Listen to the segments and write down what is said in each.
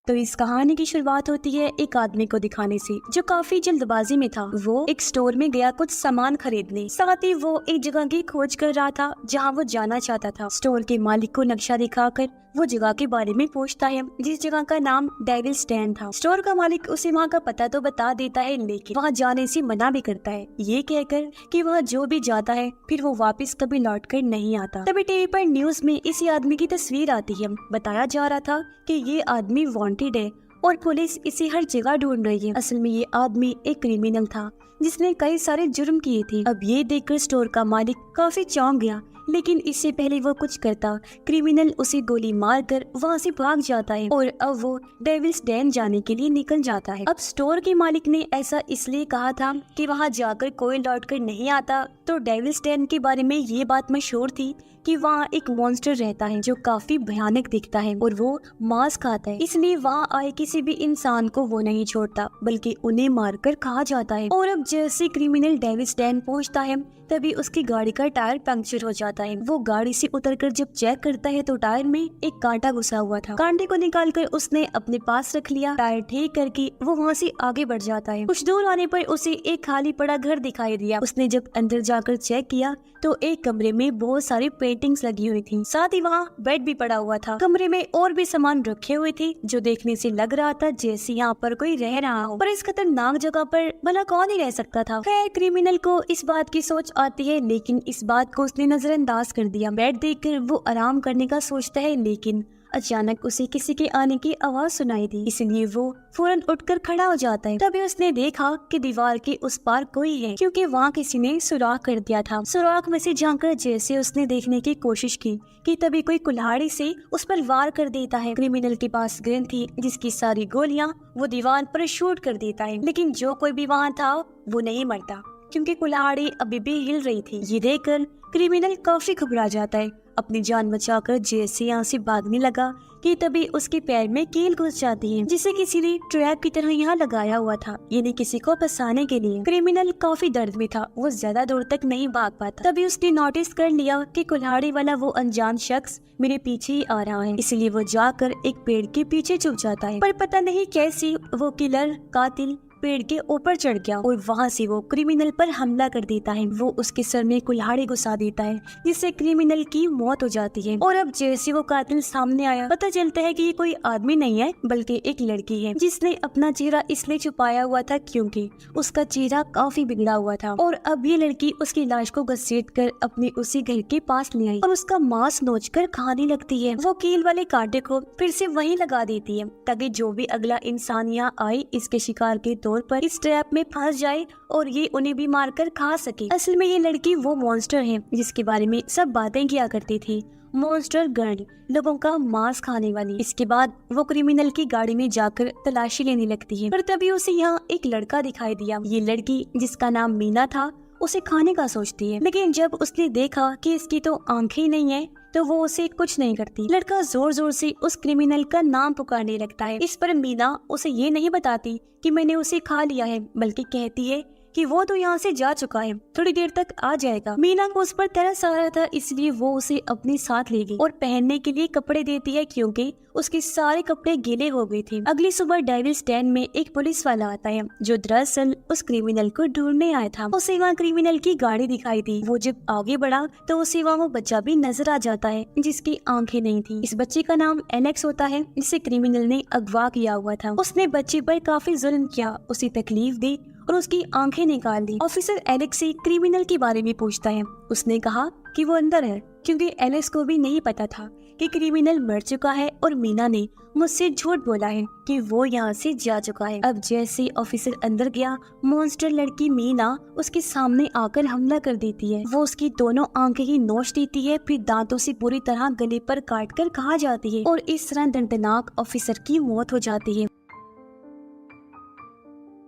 तो इस कहानी की शुरुआत होती है एक आदमी को दिखाने से जो काफी जल्दबाजी में था। वो एक स्टोर में गया कुछ सामान खरीदने, साथ ही वो एक जगह की खोज कर रहा था जहां वो जाना चाहता था। स्टोर के मालिक को नक्शा दिखाकर वो जगह के बारे में पूछता है जिस जगह का नाम डेविल्स डैन था। स्टोर का मालिक उसे वहाँ का पता तो बता देता है लेकिन वहाँ जाने से मना भी करता है, ये कहकर कि वह जो भी जाता है फिर वो वापस कभी लौट कर नहीं आता। तभी टीवी पर न्यूज में इसी आदमी की तस्वीर आती है। बताया जा रहा था कि ये आदमी वांटेड है और पुलिस इसे हर जगह ढूंढ रही है। असल में ये आदमी एक क्रिमिनल था जिसने कई सारे जुर्म किए थे। अब ये देखकर स्टोर का मालिक काफी चौंक गया, लेकिन इससे पहले वो कुछ करता क्रिमिनल उसे गोली मारकर वहाँ से भाग जाता है और अब वो डेविल्स डैन जाने के लिए निकल जाता है। अब स्टोर के मालिक ने ऐसा इसलिए कहा था कि वहाँ जाकर कोई लौट कर नहीं आता। तो डेविल्स डैन के बारे में ये बात मशहूर थी कि वहाँ एक मॉन्स्टर रहता है जो काफी भयानक दिखता है और वो मांस खाता है, इसलिए वहाँ आए किसी भी इंसान को वो नहीं छोड़ता बल्कि उन्हें मारकर खा जाता है। और अब जैसे क्रिमिनल डेविल्स डैन पहुँचता है तभी उसकी गाड़ी का टायर पंक्चर हो जाता है। वो गाड़ी से उतरकर जब चेक करता है तो टायर में एक कांटा घुसा हुआ था। कांटे को निकालकर उसने अपने पास रख लिया। टायर ठीक करके वो वहाँ से आगे बढ़ जाता है। कुछ दूर आने पर उसे एक खाली पड़ा घर दिखाई दिया। उसने जब अंदर जाकर चेक किया तो एक कमरे में बहुत सारी पेंटिंग्स लगी हुई थी, साथ ही वहाँ बेड भी पड़ा हुआ था। कमरे में और भी सामान रखे हुए थे जो देखने से लग रहा था जैसे यहाँ पर कोई रह रहा हो, पर इस खतरनाक जगह पर भला कौन ही रह सकता था। खैर क्रिमिनल को इस बात की सोच आती है लेकिन इस बात को उसने नजरअंदाज कर दिया। बेड देखकर वो आराम करने का सोचता है लेकिन अचानक उसे किसी के आने की आवाज सुनाई दी, इसलिए वो फौरन उठकर खड़ा हो जाता है। तभी उसने देखा कि दीवार के उस पार कोई है क्योंकि वहाँ किसी ने सुराख कर दिया था। सुराख में से झांककर जैसे उसने देखने की कोशिश की कि तभी कोई कुल्हाड़ी से उस पर वार कर देता है। क्रिमिनल के पास गन थी जिसकी सारी गोलियां वो दीवार पर शूट कर देता है, लेकिन जो कोई भी वहाँ था वो नहीं मरता क्योंकि कुल्हाड़ी अभी भी हिल रही थी। ये देखकर क्रिमिनल काफी घबरा जाता है। अपनी जान बचाकर जैसे यहाँ से भागने लगा कि तभी उसके पैर में कील घुस जाती है जिसे किसी ने ट्रैप की तरह यहाँ लगाया हुआ था, यानी किसी को फंसाने के लिए। क्रिमिनल काफी दर्द में था, वो ज्यादा दूर तक नहीं भाग पाता। तभी उसने नोटिस कर लिया कि कुल्हाड़ी वाला वो अनजान शख्स मेरे पीछे ही आ रहा है, इसलिए वो जाकर एक पेड़ के पीछे छुप जाता है। पर पता नहीं कैसे वो किलर कातिल पेड़ के ऊपर चढ़ गया और वहाँ से वो क्रिमिनल पर हमला कर देता है। वो उसके सर में कुल्हाड़ी घुसा देता है जिससे क्रिमिनल की मौत हो जाती है। और अब जैसे वो कातिल सामने आया पता चलता है कि ये कोई आदमी नहीं है बल्कि एक लड़की है जिसने अपना चेहरा इसलिए छुपाया हुआ था क्योंकि उसका चेहरा काफी बिगड़ा हुआ था। और अब ये लड़की उसकी लाश को घसीट कर अपने उसी घर के पास ले आई और उसका मांस नोच कर खाने लगती है। वो कील वाले कांटे को फिर से वहीं लगा देती है ताकि जो भी अगला इंसान यहाँ आए इसके शिकार के तौर पर इस ट्रैप में फंस जाए और ये उन्हें भी मारकर खा सके। असल में ये लड़की वो मॉन्स्टर है जिसके बारे में सब बातें किया करती थी, मॉन्स्टर गर्ल, लोगों का मांस खाने वाली। इसके बाद वो क्रिमिनल की गाड़ी में जाकर तलाशी लेने लगती है, पर तभी उसे यहाँ एक लड़का दिखाई दिया। ये लड़की जिसका नाम मीना था उसे खाने का सोचती है, लेकिन जब उसने देखा कि इसकी तो आंखें ही नहीं है तो वो उसे कुछ नहीं करती। लड़का जोर जोर से उस क्रिमिनल का नाम पुकारने लगता है। इस पर मीना उसे ये नहीं बताती कि मैंने उसे खा लिया है, बल्कि कहती है कि वो तो यहाँ से जा चुका है, थोड़ी देर तक आ जाएगा। मीना को उस पर तरस आ रहा था इसलिए वो उसे अपने साथ ले गई और पहनने के लिए कपड़े देती है क्योंकि उसके सारे कपड़े गीले हो गए थे। अगली सुबह डेविल्स डैन में एक पुलिस वाला आता है जो दरअसल उस क्रिमिनल को ढूंढने आया था। उसे वहाँ क्रिमिनल की गाड़ी दिखाई दी। वो जब आगे बढ़ा तो उसे वहाँ वो बच्चा भी नजर आ जाता है जिसकी आंखें नहीं थी। इस बच्चे का नाम एलेक्स होता है जिसे क्रिमिनल ने अगवा किया हुआ था। उसने बच्चे पर काफी जुल्म किया, उसे तकलीफ दी और उसकी आंखें निकाल दी। ऑफिसर एलेक्स से क्रिमिनल के बारे में पूछता है। उसने कहा कि वो अंदर है क्योंकि एलेक्स को भी नहीं पता था कि क्रिमिनल मर चुका है और मीना ने मुझसे झूठ बोला है कि वो यहाँ से जा चुका है। अब जैसे ऑफिसर अंदर गया मॉन्स्टर लड़की मीना उसके सामने आकर हमला कर देती है। वो उसकी दोनों आंखें ही नोच देती है, फिर दांतों से पूरी तरह गले पर काट कर खा जाती है और इस तरह दर्दनाक ऑफिसर की मौत हो जाती है।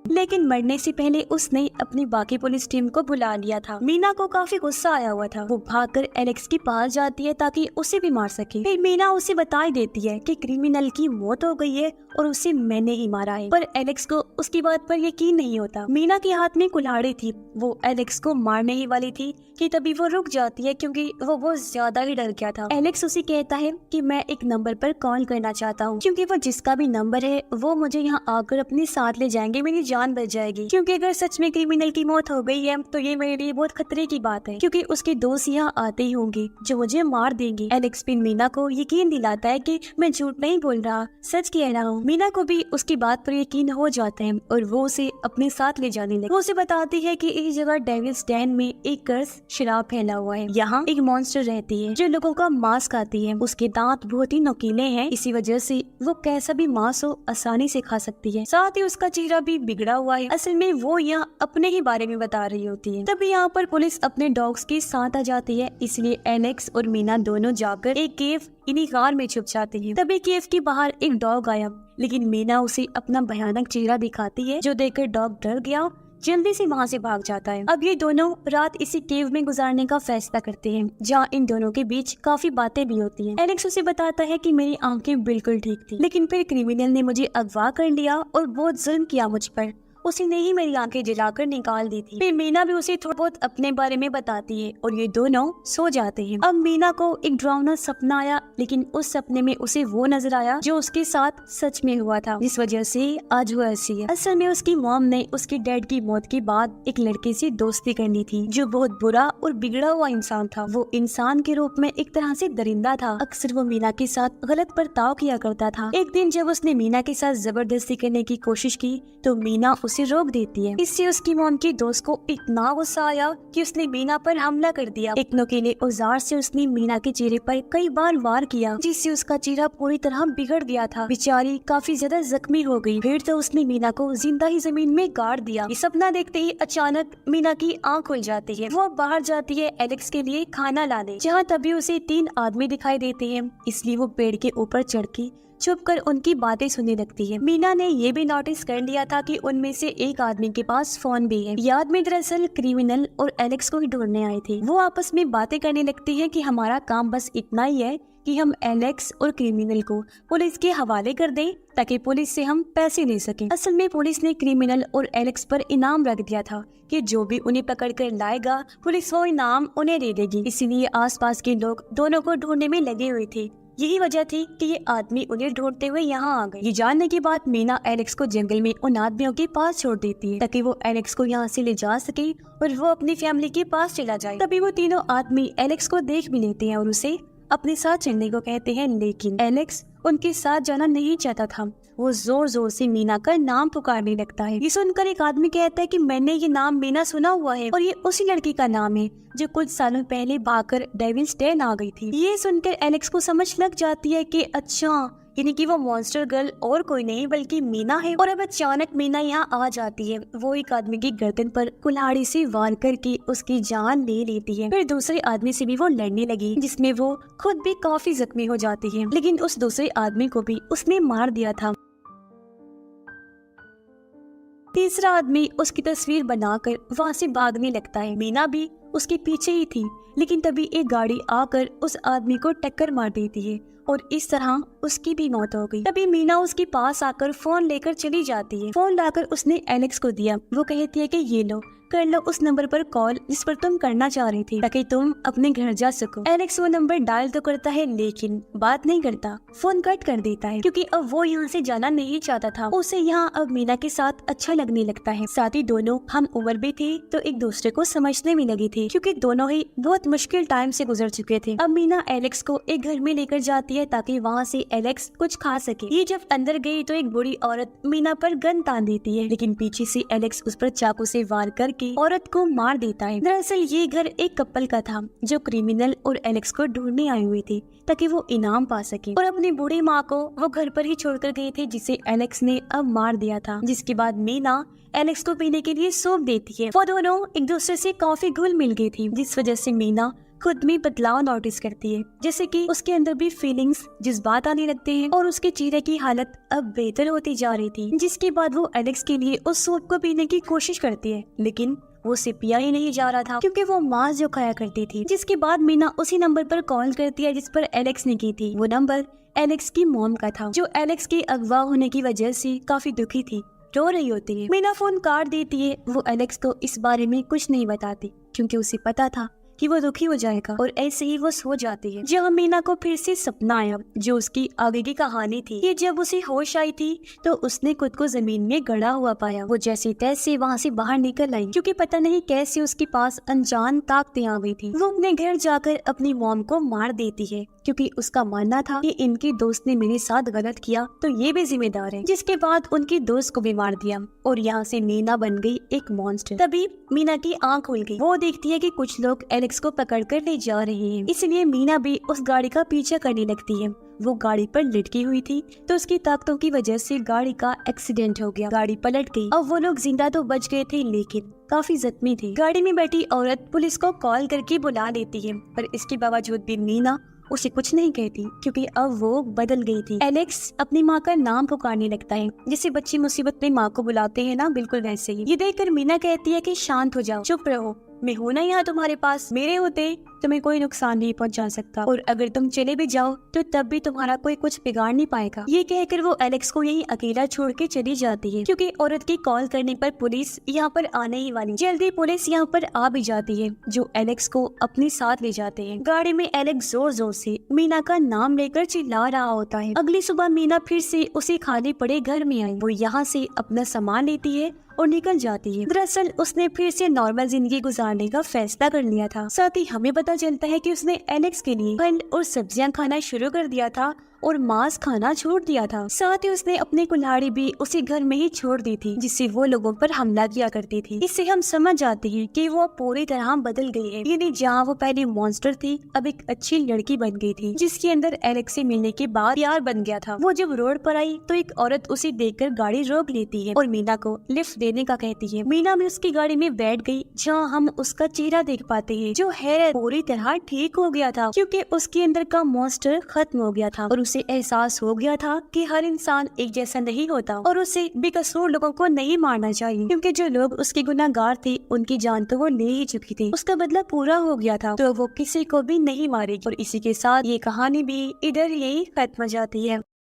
लेकिन मरने से पहले उसने अपनी बाकी पुलिस टीम को बुला लिया था। मीना को काफी गुस्सा आया हुआ था। वो भागकर एलेक्स के पास जाती है ताकि उसे भी मार सके। फिर मीना उसे बता देती है कि क्रिमिनल की मौत हो गई है और उसे मैंने ही मारा है, पर एलेक्स को उसकी बात पर यकीन नहीं होता। मीना के हाथ में कुल्हाड़ी थी, वो एलेक्स को मारने ही वाली थी कि तभी वो रुक जाती है क्योंकि वो बहुत ज्यादा ही डर गया था। एलेक्स उसे कहता है कि मैं एक नंबर पर कॉल करना चाहता हूँ, क्योंकि वो जिसका भी नंबर है वो मुझे यहाँ आकर अपने साथ ले जाएंगे, मेरी जान बच जाएगी। क्योंकि अगर सच में क्रिमिनल की मौत हो गई है तो ये मेरे लिए बहुत खतरे की बात है, क्योंकि उसके दोस्त यहाँ आते ही होंगे जो मुझे मार देंगे। एलेक्स फिर मीना को यकीन दिलाता है कि मैं झूठ नहीं बोल रहा, सच कह रहा हूँ। मीना को भी उसकी बात पर यकीन हो जाता है और वो उसे अपने साथ ले जाने लगे। वो उसे बताती है कि इस जगह डेविल्स डैन में एक कर्स शराब फैला हुआ है। यहाँ एक मॉन्स्टर रहती है जो लोगों का मांस खाती है। उसके दांत बहुत ही नुकीले हैं, इसी वजह से वो कैसा भी मांस हो आसानी से खा सकती है। साथ ही उसका चेहरा भी बिगड़ा हुआ है। असल में वो यहाँ अपने ही बारे में बता रही होती है। तभी यहाँ पर पुलिस अपने डॉग्स के साथ आ जाती है, इसलिए एलेक्स और मीना दोनों जाकर एक केव इन्हीं कार में छुप जाते हैं। तभी केव के बाहर एक डॉग आया, लेकिन मीना उसे अपना भयानक चेहरा दिखाती है, जो देखकर डॉग डर गया, जल्दी से वहाँ से भाग जाता है। अब ये दोनों रात इसी केव में गुजारने का फैसला करते हैं, जहाँ इन दोनों के बीच काफी बातें भी होती हैं। एलेक्स उसे बताता है कि मेरी आंखें बिल्कुल ठीक थी, लेकिन फिर क्रिमिनल ने मुझे अगवा कर लिया और बहुत जुल्म किया मुझ पर। उसी ने ही मेरी आंखें जलाकर निकाल दी थी। फिर मीना भी उसे थोड़ा बहुत अपने बारे में बताती है और ये दोनों सो जाते हैं। अब मीना को एक डरावना सपना आया, लेकिन उस सपने में उसे वो नजर आया जो उसके साथ सच में हुआ था, जिस वजह से आज वो ऐसी है। असल में उसकी मॉम ने उसके डैड की मौत के बाद एक लड़के से दोस्ती करनी थी जो बहुत बुरा और बिगड़ा हुआ इंसान था। वो इंसान के रूप में एक तरह से दरिंदा था। अक्सर वो मीना के साथ गलत बर्ताव किया करता था। एक दिन जब उसने मीना के साथ जबरदस्ती करने की कोशिश की तो मीना उसे रोक देती है। इससे उसकी मॉम के दोस्त को इतना गुस्सा आया कि उसने मीना पर हमला कर दिया। एक नुकीले औजार से उसने मीना के चेहरे पर कई बार वार किया, जिससे उसका चेहरा पूरी तरह बिगड़ गया था। बेचारी काफी ज्यादा जख्मी हो गई। फिर तो उसने मीना को जिंदा ही जमीन में गाड़ दिया। ये सपना देखते ही अचानक मीना की आंख खुल जाती है। वो बाहर जाती है एलेक्स के लिए खाना लाने, जहाँ तभी उसे 3 आदमी दिखाई देते हैं, इसलिए वो पेड़ के ऊपर चढ़ के छुप कर उनकी बातें सुनने लगती है। मीना ने ये भी नोटिस कर लिया था कि उनमें से एक आदमी के पास फोन भी है। ये आदमी दरअसल क्रिमिनल और एलेक्स को ही ढूंढने आए थे। वो आपस में बातें करने लगती है कि हमारा काम बस इतना ही है कि हम एलेक्स और क्रिमिनल को पुलिस के हवाले कर दें ताकि पुलिस से हम पैसे ले सकें। असल में पुलिस ने क्रिमिनल और एलेक्स पर इनाम रख दिया था कि जो भी उन्हें पकड़ कर लाएगा पुलिस वो इनाम उन्हें दे देगी। इसीलिए आसपास के लोग दोनों को ढूंढने में लगे हुए थे। यही वजह थी कि ये आदमी उन्हें ढूंढते हुए यहाँ आ गए। ये जानने के बाद मीना एलेक्स को जंगल में उन आदमियों के पास छोड़ देती है ताकि वो एलेक्स को यहाँ से ले जा सके और वो अपनी फैमिली के पास चला जाए। तभी वो तीनों आदमी एलेक्स को देख भी लेते हैं और उसे अपने साथ चलने को कहते हैं, लेकिन एलेक्स उनके साथ जाना नहीं चाहता था। वो जोर जोर से मीना का नाम पुकारने लगता है। ये सुनकर एक आदमी कहता है कि मैंने ये नाम मीना सुना हुआ है और ये उसी लड़की का नाम है जो कुछ सालों पहले भागकर डेविल्स डेन आ गई थी। ये सुनकर एलेक्स को समझ लग जाती है कि अच्छा, यानी कि वो मॉन्स्टर गर्ल और कोई नहीं बल्कि मीना है। और अब अचानक मीना यहाँ आ जाती है। वो एक आदमी की गर्दन पर कुल्हाड़ी से वार करके उसकी जान ले लेती है। फिर दूसरे आदमी से भी वो लड़ने लगी, जिसमें वो खुद भी काफी जख्मी हो जाती है, लेकिन उस दूसरे आदमी को भी उसने मार दिया था। तीसरा आदमी उसकी तस्वीर बनाकर वहाँ से भागने लगता है। मीना भी उसके पीछे ही थी, लेकिन तभी एक गाड़ी आकर उस आदमी को टक्कर मार देती है और इस तरह उसकी भी मौत हो गई। तभी मीना उसके पास आकर फोन लेकर चली जाती है। फोन लाकर उसने एलेक्स को दिया। वो कहती है कि ये लो, कर लो उस नंबर पर कॉल जिस पर तुम करना चाह रही थी ताकि तुम अपने घर जा सको। एलेक्स वो नंबर डायल तो करता है लेकिन बात नहीं करता, फोन कट कर देता है क्योंकि अब वो यहाँ से जाना नहीं चाहता था। उसे यहाँ अब मीना के साथ अच्छा लगने लगता है। साथ ही दोनों हम उम्र भी थे तो एक दूसरे को समझने में लगी थी क्योंकि दोनों ही बहुत मुश्किल टाइम से गुजर चुके थे। अब मीना एलेक्स को एक घर में लेकर जाती है ताकि वहाँ से एलेक्स कुछ खा सके। ये जब अंदर गई तो एक बूढ़ी औरत मीना पर गन तान देती है, लेकिन पीछे से एलेक्स उस पर चाकू से वार करके औरत को मार देता है। दरअसल ये घर एक कपल का था जो क्रिमिनल और एलेक्स को ढूंढने आई हुई थी ताकि वो इनाम पा सके, और अपनी बूढ़ी माँ को वो घर पर ही छोड़कर गए थे जिसे एलेक्स ने अब मार दिया था। जिसके बाद मीना एलेक्स को पीने के लिए सौंप देती है। वो दोनों एक दूसरे से काफी घुल मिल गई थी, जिस वजह से मीना खुद में बदलाव नोटिस करती है, जैसे कि उसके अंदर भी फीलिंग्स, जज्बात आने लगते हैं और उसके चेहरे की हालत अब बेहतर होती जा रही थी। जिसके बाद वो एलेक्स के लिए उस सूप को पीने की कोशिश करती है, लेकिन वो उसे पिया ही नहीं जा रहा था क्योंकि वो मांस जो खाया करती थी। जिसके बाद मीना उसी नंबर पर कॉल करती है जिस पर एलेक्स ने की थी। वो नंबर एलेक्स की मॉम का था, जो एलेक्स के अगवा होने की वजह से काफी दुखी थी, रो रही होती है। मीना फोन काट देती है। वो एलेक्स को इस बारे में कुछ नहीं बताती क्योंकि उसे पता था कि वो दुखी हो जाएगा, और ऐसे ही वो सो जाती है। जब मीना को फिर से सपना आया जो उसकी आगे की कहानी थी कि जब उसे होश आई थी तो उसने खुद को जमीन में गड़ा हुआ पाया। वो जैसे तैसे वहाँ से बाहर निकल आई क्योंकि पता नहीं कैसे उसके पास अनजान ताकतें आ गई थी। वो अपने घर जाकर अपनी मॉम को मार देती है क्योंकि उसका मानना था कि इनकी दोस्त ने मेरे साथ गलत किया तो ये भी जिम्मेदार है। जिसके बाद उनकी दोस्त को भी मार दिया और यहाँ से मीना बन गई एक मॉन्स्टर। तभी मीना की आंख खुल गई। वो देखती है कि कुछ लोग एलेक्स को पकड़कर ले जा रहे हैं, इसलिए मीना भी उस गाड़ी का पीछा करने लगती है। वो गाड़ी पर लटकी हुई थी तो उसकी ताकतों की वजह से गाड़ी का एक्सीडेंट हो गया। गाड़ी पलट गई। अब वो लोग जिंदा तो बच गए थे लेकिन काफी जख्मी थे। गाड़ी में बैठी औरत पुलिस को कॉल करके बुला लेती है, पर इसके बावजूद भी मीना उसे कुछ नहीं कहती क्योंकि अब वो बदल गई थी। एलेक्स अपनी माँ का नाम पुकारने लगता है, जैसे बच्चे मुसीबत में माँ को बुलाते हैं ना, बिल्कुल वैसे ही। ये देखकर मीना कहती है कि शांत हो जाओ, चुप रहो, मैं हूं ना यहाँ तुम्हारे पास। मेरे होते तुम्हें कोई नुकसान नहीं पहुंचा सकता, और अगर तुम चले भी जाओ तो तब भी तुम्हारा कोई कुछ बिगाड़ नहीं पाएगा। ये कहकर वो एलेक्स को यहीं अकेला छोड़ के चली जाती है क्योंकि औरत की कॉल करने पर पुलिस यहाँ पर आने ही वाली। जल्दी पुलिस यहाँ पर आ भी जाती है जो एलेक्स को अपने साथ ले जाते हैं। गाड़ी में एलेक्स जोर जोर से मीना का नाम लेकर चिल्ला रहा होता है। अगली सुबह मीना फिर से उसी खाली पड़े घर में आई। वो यहाँ से अपना सामान लेती है और निकल जाती है। दरअसल उसने फिर से नॉर्मल जिंदगी गुजारने का फैसला कर लिया था। साथ ही हमें पता चलता है कि उसने एलेक्स के लिए फल और सब्जियां खाना शुरू कर दिया था और मांस खाना छोड़ दिया था। साथ ही उसने अपनी कुल्हाड़ी भी उसी घर में ही छोड़ दी थी जिससे वो लोगों पर हमला किया करती थी। इससे हम समझ जाते हैं कि वो पूरी तरह बदल गई है। यानी जहाँ वो पहले मॉन्स्टर थी अब एक अच्छी लड़की बन गई थी जिसके अंदर एलेक्स से मिलने के बाद प्यार बन गया था। वो जब रोड पर आई तो एक औरत उसे देखकर गाड़ी रोक लेती है और मीना को लिफ्ट देने का कहती है। मीना भी उसकी गाड़ी में बैठ गई जहाँ हम उसका चेहरा देख पाते हैं जो है पूरी तरह ठीक हो गया था क्योंकि उसके अंदर का मॉन्स्टर खत्म हो गया था और उसे एहसास हो गया था कि हर इंसान एक जैसा नहीं होता और उसे बेकसूर लोगों को नहीं मारना चाहिए क्योंकि जो लोग उसके गुनाहगार थे उनकी जान तो वो ले ही चुकी थी। उसका बदला पूरा हो गया था तो वो किसी को भी नहीं मारेगी। और इसी के साथ ये कहानी भी इधर यही खत्म हो जाती है।